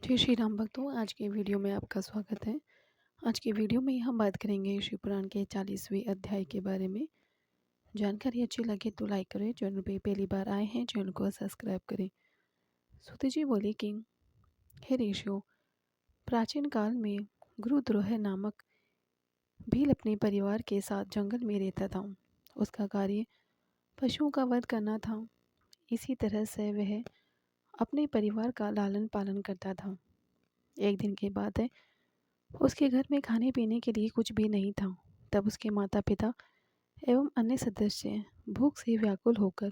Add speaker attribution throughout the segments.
Speaker 1: जय श्री राम भक्तों, आज के वीडियो में आपका स्वागत है। आज के वीडियो में हम बात करेंगे शिव पुराण के 40वें अध्याय के बारे में। जानकारी अच्छी लगे तो लाइक करें, चैनल पे पहली बार आए हैं चैनल को सब्सक्राइब करें। सुति जी बोले कि हे ऋषियों, प्राचीन काल में गुरुद्रोह नामक भील अपने परिवार के साथ जंगल में रहता था। उसका कार्य पशुओं का वध करना था। इसी तरह से वह अपने परिवार का लालन पालन करता था। एक दिन की बात है, उसके घर में खाने पीने के लिए कुछ भी नहीं था। तब उसके माता पिता एवं अन्य सदस्य भूख से व्याकुल होकर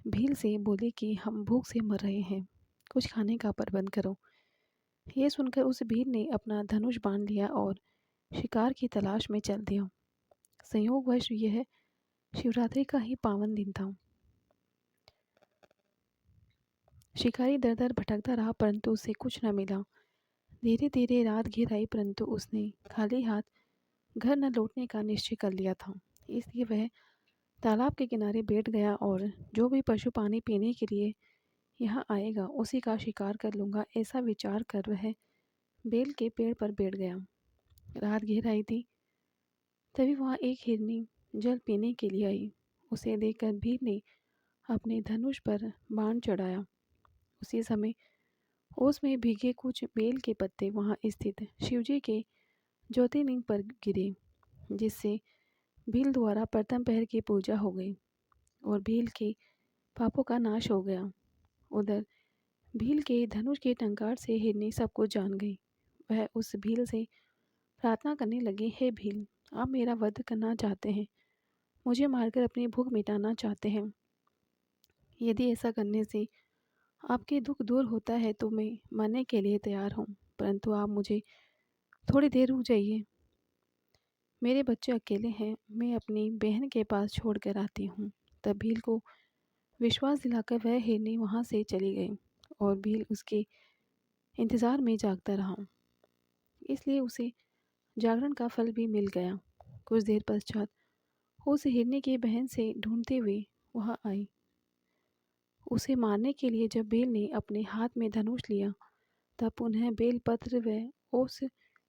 Speaker 1: भील से बोले कि हम भूख से मर रहे हैं, कुछ खाने का प्रबंध करो। यह सुनकर उस भील ने अपना धनुष बांध लिया और शिकार की तलाश में चल दिया। संयोगवश यह शिवरात्रि का ही पावन दिन था। शिकारी दर दर भटकता रहा परंतु उसे कुछ न मिला। धीरे धीरे रात घिर आई परंतु उसने खाली हाथ घर न लौटने का निश्चय कर लिया था। इसलिए वह तालाब के किनारे बैठ गया और जो भी पशु पानी पीने के लिए यहाँ आएगा उसी का शिकार कर लूँगा, ऐसा विचार कर वह बेल के पेड़ पर बैठ गया। रात घिर आई थी, तभी वहाँ एक हिरनी जल पीने के लिए आई। उसे देखकर भील ने अपने धनुष पर बाण चढ़ाया। उसी समय ओस में भीगे कुछ बेल के पत्ते वहाँ स्थित शिवजी के ज्योतिर्लिंग पर गिरे, जिससे भील द्वारा प्रथम पहर की पूजा हो गई और भील के पापों का नाश हो गया। उधर भील के धनुष के टंकार से हिरनी सब कुछ जान गई। वह उस भील से प्रार्थना करने लगी, हे भील, आप मेरा वध करना चाहते हैं, मुझे मारकर अपनी भूख मिटाना चाहते हैं। यदि ऐसा करने से आपके दुख दूर होता है तो मैं मरने के लिए तैयार हूँ, परंतु आप मुझे थोड़ी देर रुक जाइए। मेरे बच्चे अकेले हैं, मैं अपनी बहन के पास छोड़ कर आती हूँ। तब भील को विश्वास दिलाकर वह हिरनी वहाँ से चली गई और भील उसके इंतज़ार में जागता रहा। इसलिए उसे जागरण का फल भी मिल गया। कुछ देर पश्चात उस हिरनी की बहन से ढूंढते हुए वहाँ आई। उसे मारने के लिए जब बेल ने अपने हाथ में धनुष लिया तब पुनः बेलपत्र व उस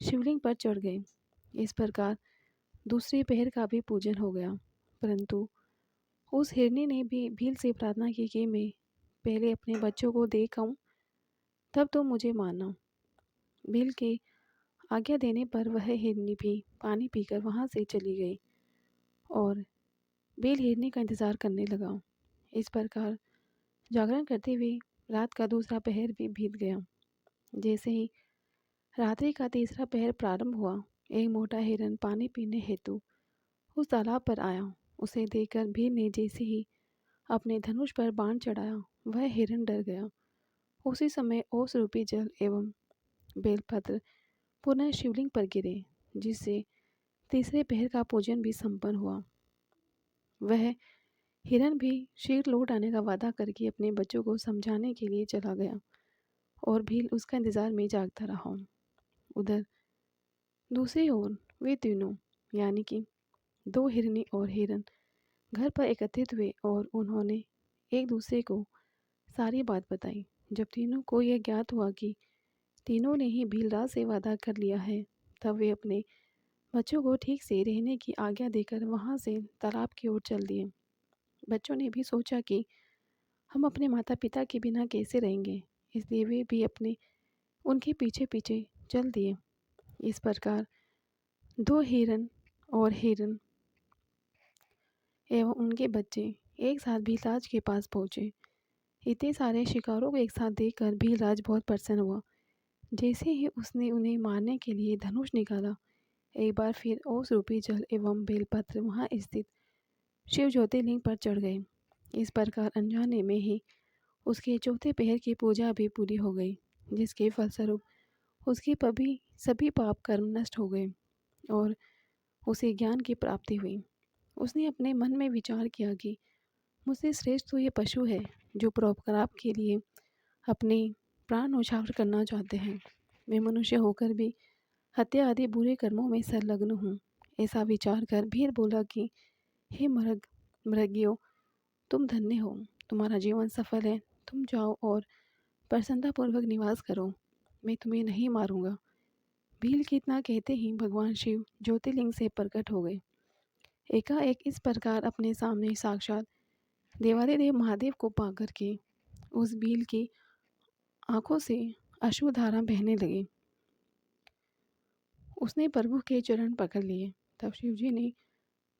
Speaker 1: शिवलिंग पर चढ़ गए। इस प्रकार दूसरे पहर का भी पूजन हो गया। परंतु उस हिरनी ने भी भील से प्रार्थना की कि मैं पहले अपने बच्चों को देख आऊं, तब तो मुझे मारना। भील के आज्ञा देने पर वह हिरनी भी पानी पीकर वहाँ से चली गई और भील हिरनी का इंतज़ार करने लगा। इस प्रकार जागरण करते हुए रात का दूसरा पहर भी बीत गया। जैसे ही रात्रि का तीसरा पहर प्रारंभ हुआ, एक मोटा हिरन पानी पीने हेतु उस तालाब पर आया। उसे देखकर भील ने जैसे ही अपने धनुष पर बाण चढ़ाया, वह हिरन डर गया। उसी समय ओस रूपी जल एवं बेलपत्र पुनः शिवलिंग पर गिरे, जिससे तीसरे पहर का पूजन भी संपन्न हुआ। वह हिरन भी शीघ्र लौट आने का वादा करके अपने बच्चों को समझाने के लिए चला गया और भील उसका इंतजार में जागता रहा। उधर दूसरी ओर वे तीनों यानी कि दो हिरनी और हिरन घर पर एकत्रित हुए और उन्होंने एक दूसरे को सारी बात बताई। जब तीनों को यह ज्ञात हुआ कि तीनों ने ही भीलराज से वादा कर लिया है, तब वे अपने बच्चों को ठीक से रहने की आज्ञा देकर वहाँ से तालाब की ओर चल दिए। बच्चों ने भी सोचा कि हम अपने माता पिता के बिना कैसे रहेंगे, इसलिए वे भी अपने उनके पीछे पीछे चल दिए। इस प्रकार दो हिरन और हिरन एवं उनके बच्चे एक साथ भीलराज के पास पहुँचे। इतने सारे शिकारों को एक साथ देखकर भीलराज बहुत प्रसन्न हुआ। जैसे ही उसने उन्हें मारने के लिए धनुष निकाला, एक बार फिर ओस रूपी जल एवं बेलपत्र वहाँ स्थित शिव ज्योतिर्लिंग पर चढ़ गए। इस प्रकार अनजाने में ही उसके चौथे पहर की पूजा भी पूरी हो गई, जिसके फलस्वरूप उसके सभी पाप कर्म नष्ट हो गए और उसे ज्ञान की प्राप्ति हुई। उसने अपने मन में विचार किया कि मुझसे श्रेष्ठ तो ये पशु है जो परोपकार के लिए अपने प्राण न्यौछावर करना चाहते हैं। मैं मनुष्य होकर भी हत्या आदि बुरे कर्मों में संलग्न हूँ। ऐसा विचार कर भील बोला कि हे मृगियों, तुम धन्य हो, तुम्हारा जीवन सफल है, तुम जाओ और प्रसन्नतापूर्वक निवास करो। मैं तुम्हें नहीं मारूंगा। भील के इतना कहते ही भगवान शिव ज्योतिर्लिंग से प्रकट हो गए। एकाएक इस प्रकार अपने सामने साक्षात देवादिदेव महादेव को पाकर के उस भील की आंखों से अश्रुधारा बहने लगी। उसने प्रभु के चरण पकड़ लिए। तब शिव जी ने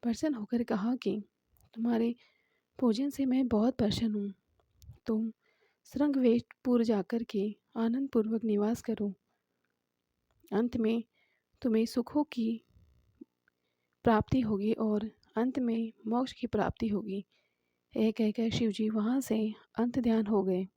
Speaker 1: प्रसन्न होकर कहा कि तुम्हारे पूजन से मैं बहुत प्रसन्न हूँ। तुम श्रृंगवेटपुर जाकर के आनंद पूर्वक निवास करो। अंत में तुम्हें सुखों की प्राप्ति होगी और अंत में मोक्ष की प्राप्ति होगी। एक कहकर शिव जी वहाँ से अंत ध्यान हो गए।